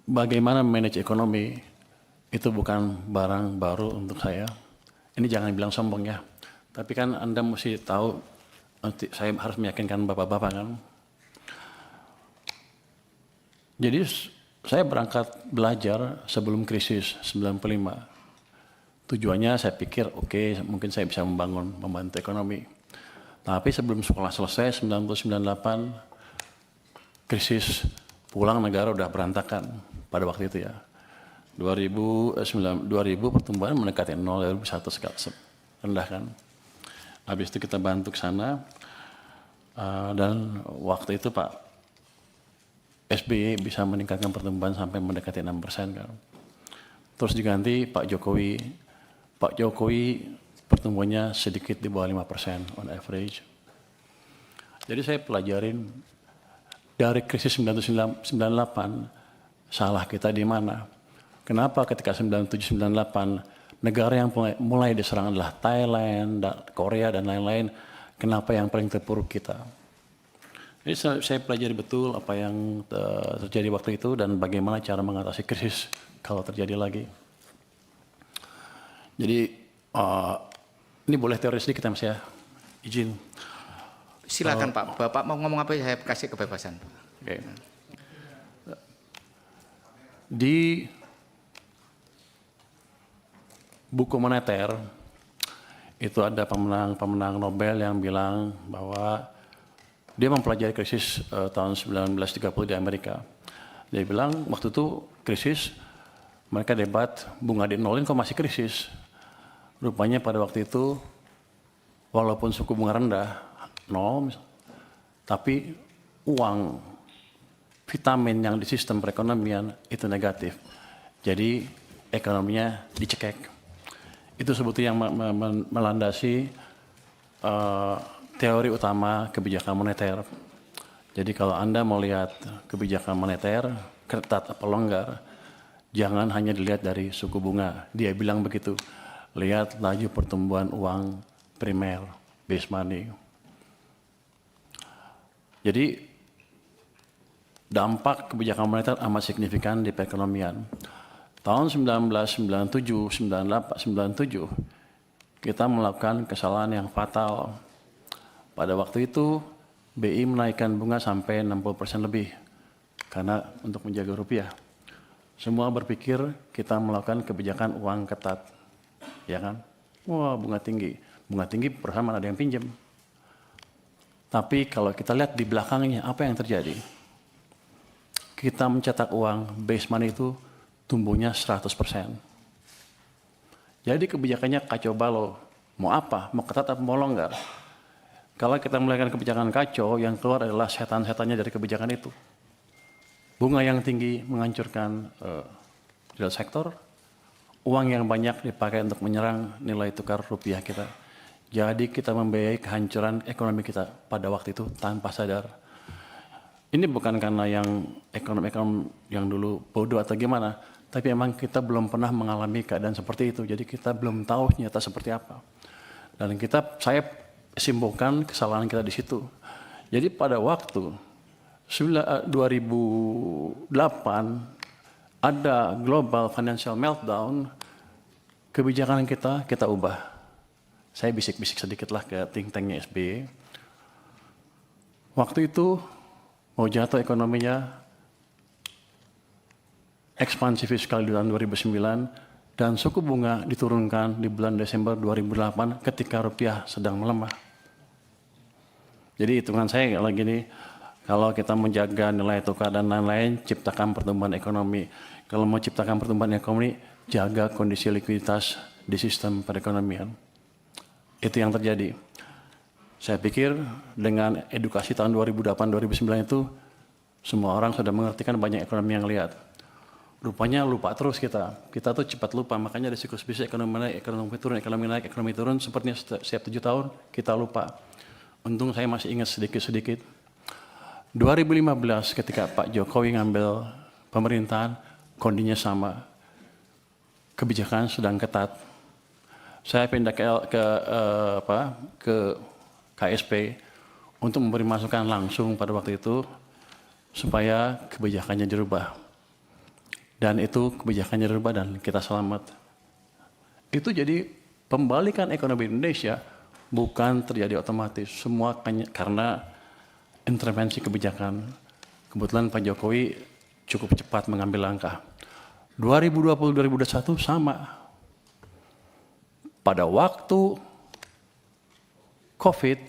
bagaimana manage ekonomi itu bukan barang baru untuk saya. Ini jangan bilang sombong ya. Tapi kan Anda mesti tahu, nanti saya harus meyakinkan bapak-bapak kan. Jadi saya berangkat belajar sebelum krisis 95. Tujuannya saya pikir oke, mungkin saya bisa membantu ekonomi. Tapi sebelum sekolah selesai 1998 krisis, pulang negara udah berantakan pada waktu itu ya. 2000 pertumbuhan mendekati 0, 2001 rendah kan. Habis itu kita bantu ke sana dan waktu itu Pak SBY bisa meningkatkan pertumbuhan sampai mendekati 6% kan. Terus diganti Pak Jokowi. Pak Jokowi pertumbuhannya sedikit di bawah 5% on average. Jadi saya pelajarin dari krisis 1998 salah kita di mana. Kenapa ketika 97-98 negara yang mulai diserang adalah Thailand, Korea dan lain-lain, kenapa yang paling terpuruk kita? Jadi saya pelajari betul apa yang terjadi waktu itu dan bagaimana cara mengatasi krisis kalau terjadi lagi. Jadi ini boleh teori sedikit ya Mas ya, izin. Silakan Pak, Bapak mau ngomong apa saya kasih kebebasan. Oke. Di buku moneter itu ada pemenang Nobel yang bilang bahwa dia mempelajari krisis tahun 1930 di Amerika. Dia bilang waktu itu krisis, mereka debat bunga di nolin kok masih krisis. Rupanya pada waktu itu walaupun suku bunga rendah, 0, tapi uang, vitamin yang di sistem perekonomian itu negatif. Jadi ekonominya dicekek. Itu sebetulnya yang melandasi teori utama kebijakan moneter. Jadi kalau Anda mau lihat kebijakan moneter, ketat apa longgar, jangan hanya dilihat dari suku bunga. Dia bilang begitu. Lihat laju pertumbuhan uang primer, base money. Jadi dampak kebijakan moneter amat signifikan di perekonomian. Tahun 1997, 98, 97, kita melakukan kesalahan yang fatal. Pada waktu itu, BI menaikkan bunga sampai 60% lebih, karena untuk menjaga rupiah. Semua berpikir kita melakukan kebijakan uang ketat. Ya kan? Wah, bunga tinggi perusahaan mana ada yang pinjam. Tapi kalau kita lihat di belakangnya apa yang terjadi? Kita mencetak uang, base money itu tumbuhnya 100%. Jadi kebijakannya kacau balau. Mau apa? Mau ketat atau mau longgar? Kalau kita melakukan kebijakan kacau, yang keluar adalah setan-setannya dari kebijakan itu. Bunga yang tinggi menghancurkan real sektor. Uang yang banyak dipakai untuk menyerang nilai tukar rupiah kita. Jadi kita membiayai kehancuran ekonomi kita pada waktu itu tanpa sadar. Ini bukan karena yang ekonom-ekonom yang dulu bodoh atau gimana, tapi memang kita belum pernah mengalami keadaan seperti itu. Jadi kita belum tahu nyata seperti apa. Dan saya simpulkan kesalahan kita di situ. Jadi pada waktu 2008 ada global financial meltdown, kebijakan kita ubah. Saya bisik-bisik sedikit lah ke think tanknya SBY. Waktu itu mau jatuh ekonominya, ekspansi fiskal di tahun 2009, dan suku bunga diturunkan di bulan Desember 2008 ketika rupiah sedang melemah. Jadi hitungan saya lagi nih, kalau kita menjaga nilai tukar dan lain-lain, ciptakan pertumbuhan ekonomi. Kalau mau ciptakan pertumbuhan ekonomi, jaga kondisi likuiditas di sistem perekonomian. Itu yang terjadi. Saya pikir dengan edukasi tahun 2008-2009 itu, semua orang sudah mengerti kan banyak ekonomi yang lihat. Rupanya lupa terus kita. Kita tuh cepat lupa, makanya ada siklus bisnis ekonomi naik, ekonomi naik, ekonomi turun. Sepertinya setiap 7 tahun kita lupa. Untung saya masih ingat sedikit-sedikit. 2015 ketika Pak Jokowi ngambil pemerintahan, kondisinya sama. Kebijakan sedang ketat. Saya pindah ke KSP untuk memberi masukan langsung pada waktu itu supaya kebijakannya dirubah. dan itu kebijakannya dirubah dan kita selamat. Itu jadi pembalikan ekonomi Indonesia bukan terjadi otomatis, semua karena intervensi kebijakan. Kebetulan Pak Jokowi cukup cepat mengambil langkah. 2020-2021 sama. Pada waktu COVID,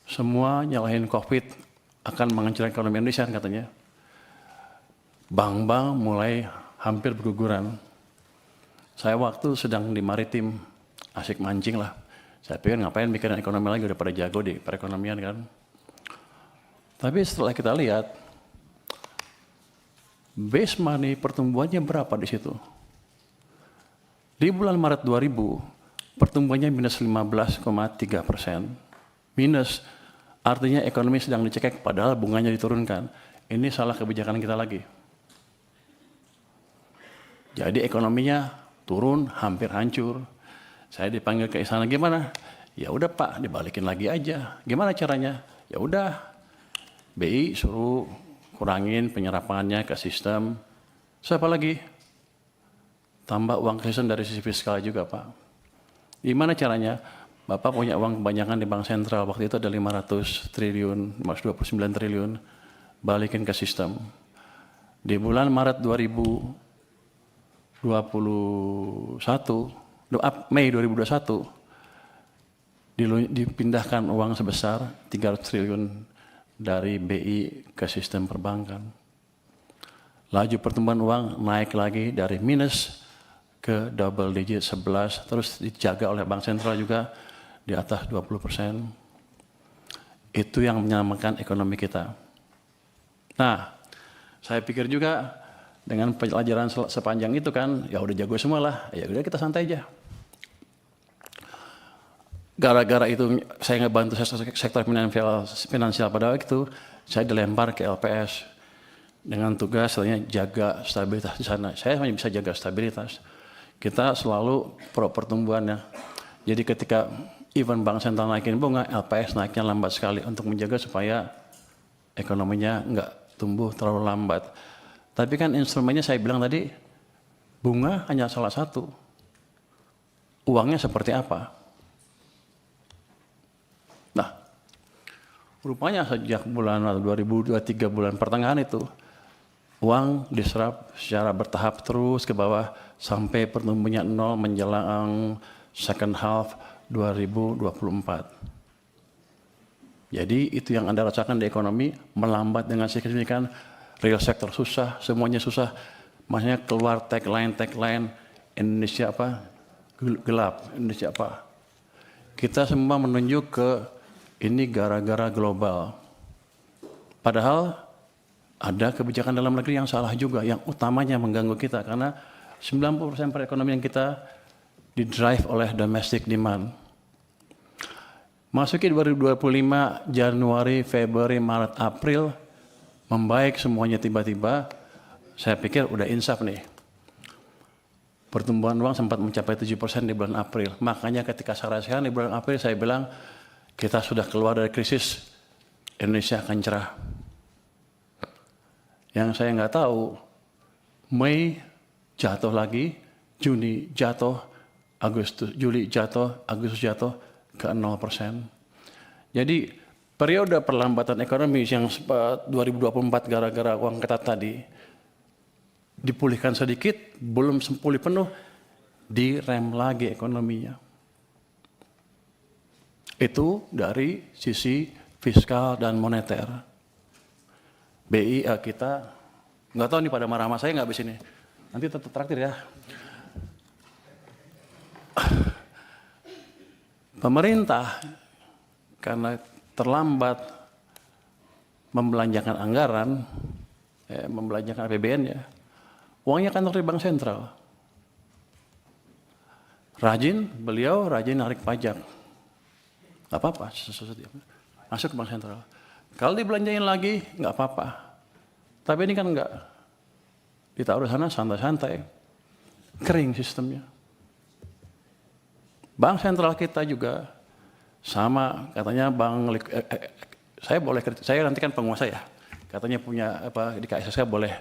semua nyalahin COVID akan menghancurkan ekonomi Indonesia katanya. Bank-bank mulai hampir berguguran. Saya waktu sedang di maritim, asik mancing lah. Saya pikir ngapain mikirin ekonomi lagi, udah pada jago di perekonomian kan. Tapi setelah kita lihat, base money pertumbuhannya berapa di situ? Di bulan Maret 2000, pertumbuhannya minus 15,3%. Minus, artinya ekonomi sedang dicekek padahal bunganya diturunkan. Ini salah kebijakan kita lagi. Jadi ekonominya turun, hampir hancur. Saya dipanggil ke istana, gimana? Ya udah Pak, dibalikin lagi aja. Gimana caranya? Ya udah, BI suruh kurangin penyerapannya ke sistem. Siapa lagi? Tambah uang ke sistem dari sisi fiskal juga Pak. Gimana caranya? Bapak punya uang kebanyakan di Bank Sentral. Waktu itu ada 500 triliun, 29 triliun. Balikin ke sistem. Di bulan Maret Mei 2021, dipindahkan uang sebesar 300 triliun dari BI ke sistem perbankan. Laju pertumbuhan uang naik lagi dari minus ke double digit 11, terus dijaga oleh Bank Sentral juga di atas 20%. Itu yang menyelamatkan ekonomi kita. Nah, saya pikir juga dengan pelajaran sepanjang itu kan, ya udah jago semua lah, ya udah kita santai aja. Gara-gara itu saya ngebantu sektor finansial pada waktu itu, saya dilempar ke LPS dengan tugas jaga stabilitas di sana. Saya hanya bisa jaga stabilitas. Kita selalu pro pertumbuhannya. Jadi ketika even Bank Sentral naikin bunga, LPS naiknya lambat sekali untuk menjaga supaya ekonominya nggak tumbuh terlalu lambat. Tapi kan instrumennya saya bilang tadi, bunga hanya salah satu. Uangnya seperti apa? Nah, rupanya sejak bulan 2023 bulan pertengahan itu, uang diserap secara bertahap terus ke bawah sampai pertumbuhannya 0 menjelang second half 2024. Jadi itu yang Anda rasakan di ekonomi, melambat dengan signifikan, real sector susah, semuanya susah. Maksudnya keluar tagline Indonesia apa? Gelap, Indonesia apa? Kita semua menunjuk ke ini gara-gara global. Padahal ada kebijakan dalam negeri yang salah juga, yang utamanya mengganggu kita karena 90% perekonomian kita didrive oleh domestic demand. Masuki 2025, Januari, Februari, Maret, April, membaik semuanya tiba-tiba, saya pikir udah insaf nih. Pertumbuhan uang sempat mencapai 7% di bulan April. Makanya ketika saya rasakan di bulan April, saya bilang, kita sudah keluar dari krisis, Indonesia akan cerah. Yang saya nggak tahu, Mei jatuh lagi, Juni jatuh, Juli jatuh, Agustus jatuh ke 0%. Jadi periode perlambatan ekonomi yang 2024 gara-gara uang ketat tadi dipulihkan sedikit, belum pulih penuh, direm lagi ekonominya. Itu dari sisi fiskal dan moneter. BI kita, nggak tahu nih pada marah sama saya nggak habis ini. Nanti tetap traktir ya. Pemerintah karena terlambat membelanjakan anggaran, membelanjakan APBN ya, uangnya kan dari Bank Sentral. Beliau rajin narik pajak. Gak apa-apa, masuk ke Bank Sentral. Kalau dibelanjain lagi, nggak apa-apa. Tapi ini kan nggak. Ditaruh sana santai-santai. Kering sistemnya. Bank Sentral kita juga sama, katanya saya nanti kan penguasa ya. Katanya punya apa di KSSK boleh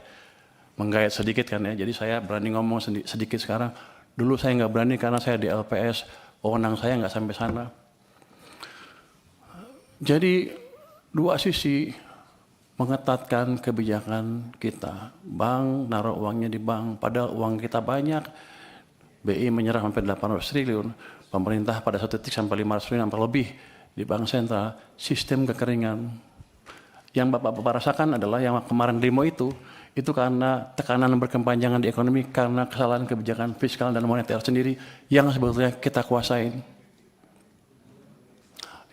menggayat sedikit kan ya. Jadi saya berani ngomong sedikit sekarang. Dulu saya nggak berani karena saya di LPS, wewenang saya nggak sampai sana. Jadi dua sisi mengetatkan kebijakan kita. Bank naruh uangnya di bank, padahal uang kita banyak. BI menyerah sampai 800 triliun, pemerintah pada satu titik sampai 500 triliun sampai lebih di bank sentral. Sistem kekeringan. Yang Bapak rasakan adalah yang kemarin demo itu karena tekanan berkepanjangan di ekonomi karena kesalahan kebijakan fiskal dan moneter sendiri yang sebetulnya kita kuasain.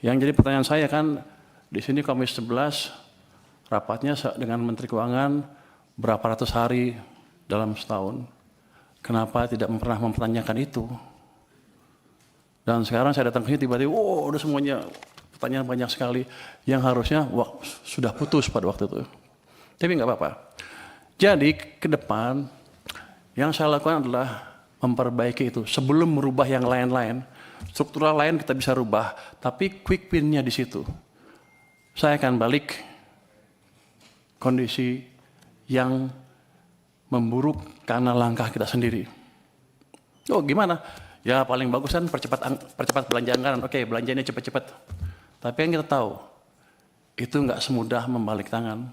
Yang jadi pertanyaan saya kan, di sini Komisi 11 rapatnya dengan Menteri Keuangan berapa ratus hari dalam setahun. Kenapa tidak pernah mempertanyakan itu? Dan sekarang saya datang ke sini tiba-tiba, udah semuanya pertanyaan banyak sekali yang harusnya sudah putus pada waktu itu. Tapi nggak apa-apa. Jadi ke depan yang saya lakukan adalah memperbaiki itu sebelum merubah yang lain-lain. Struktural lain kita bisa rubah, tapi quick win-nya di situ. Saya akan balik kondisi yang memburuk karena langkah kita sendiri. Oh gimana? Ya paling bagus kan percepat belanja anggaran. Oke, belanjanya cepat-cepat. Tapi yang kita tahu, itu nggak semudah membalik tangan.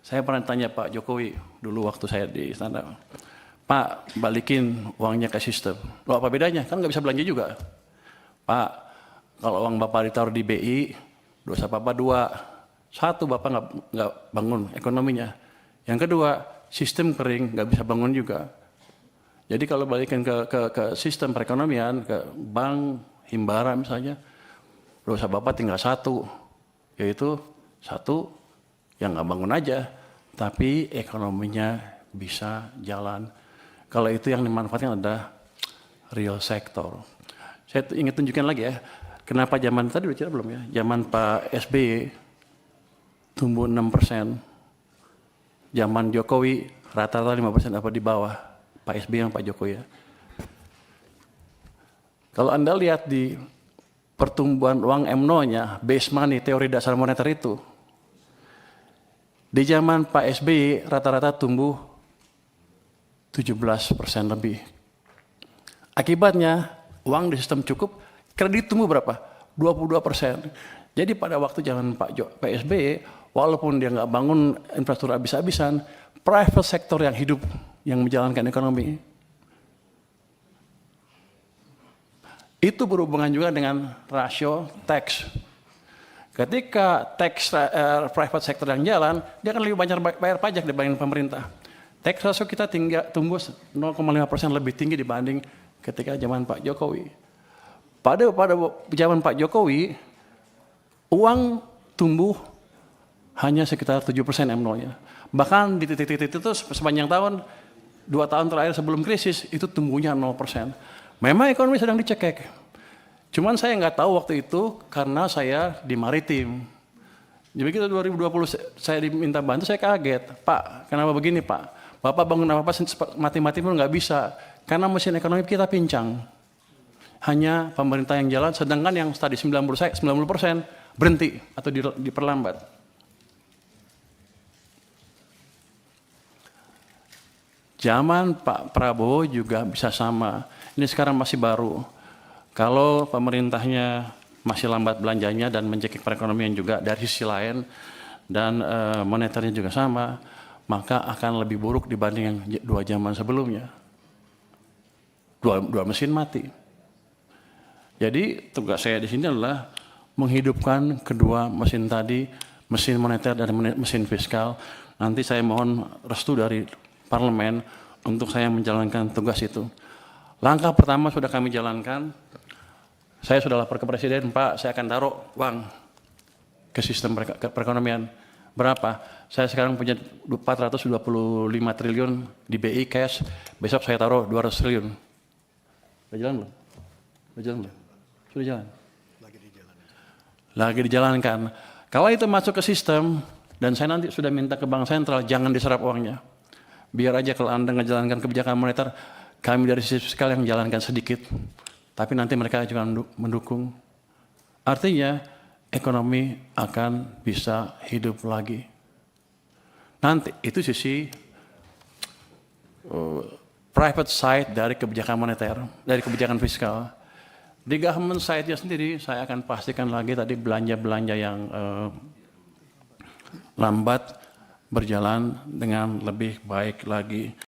Saya pernah tanya Pak Jokowi dulu waktu saya di istana, Pak balikin uangnya ke sistem. Loh apa bedanya? Kan nggak bisa belanja juga. Pak, kalau uang Bapak ditaruh di BI, dosa Bapak dua. Satu, Bapak nggak bangun ekonominya. Yang kedua, sistem kering, nggak bisa bangun juga. Jadi kalau balikin ke sistem perekonomian, ke bank, himbara misalnya, dosa Bapak tinggal satu, yaitu satu yang nggak bangun aja, tapi ekonominya bisa jalan. Kalau itu yang dimanfaatkan adalah real sector. Saya ingin tunjukkan lagi ya, kenapa zaman tadi udah cerita belum ya, zaman Pak SBY tumbuh 6%, zaman Jokowi rata-rata 5% apa di bawah Pak SBY yang Pak Jokowi ya. Kalau Anda lihat di pertumbuhan uang MNO-nya, base money, teori dasar moneter itu, di zaman Pak SBY rata-rata tumbuh 17% lebih. Akibatnya uang di sistem cukup, kredit tumbuh berapa? 22%. Jadi pada waktu zaman Pak SBY, walaupun dia nggak bangun infrastruktur habis-habisan, private sector yang hidup, yang menjalankan ekonomi. Itu berhubungan juga dengan rasio tax. Ketika tax private sector yang jalan, dia akan lebih banyak bayar pajak dibanding pemerintah. Tax ratio kita tumbuh 0,5% lebih tinggi dibanding ketika zaman Pak Jokowi. Pada zaman Pak Jokowi, uang tumbuh hanya sekitar 7% MNO-nya. Bahkan di titik-titik itu sepanjang tahun, 2 tahun terakhir sebelum krisis, itu tumbuhnya 0%. Memang ekonomi sedang dicekek. Cuman saya nggak tahu waktu itu karena saya di maritim. Jadi kita 2020 saya diminta bantu, saya kaget. Pak, kenapa begini Pak? Bapak bangun apa-apa mati-mati pun nggak bisa. Karena mesin ekonomi kita pincang. Hanya pemerintah yang jalan, sedangkan yang tadi 90% berhenti atau diperlambat. Zaman Pak Prabowo juga bisa sama. Ini sekarang masih baru. Kalau pemerintahnya masih lambat belanjanya dan mencekik perekonomian juga dari sisi lain dan moneternya juga sama, maka akan lebih buruk dibanding yang 2 zaman sebelumnya. Dua mesin mati. Jadi tugas saya di sini adalah menghidupkan kedua mesin tadi, mesin moneter dan mesin fiskal. Nanti saya mohon restu dari parlemen untuk saya menjalankan tugas itu. Langkah pertama sudah kami jalankan. Saya sudah lapor ke Presiden, Pak, saya akan taruh uang ke sistem perekonomian. Berapa? Saya sekarang punya 425 triliun di BI cash, besok saya taruh 200 triliun. Sudah jalan belum? Sudah jalan belum? Sudah jalan? Lagi dijalankan. Kalau itu masuk ke sistem, dan saya nanti sudah minta ke Bank Sentral, jangan diserap uangnya. Biar aja kalau Anda menjalankan kebijakan moneter, kami dari sisi fiskal yang menjalankan sedikit. Tapi nanti mereka juga mendukung. Artinya ekonomi akan bisa hidup lagi. Nanti itu sisi private side dari kebijakan moneter, dari kebijakan fiskal. Di government side-nya sendiri, saya akan pastikan lagi tadi belanja-belanja yang lambat berjalan dengan lebih baik lagi.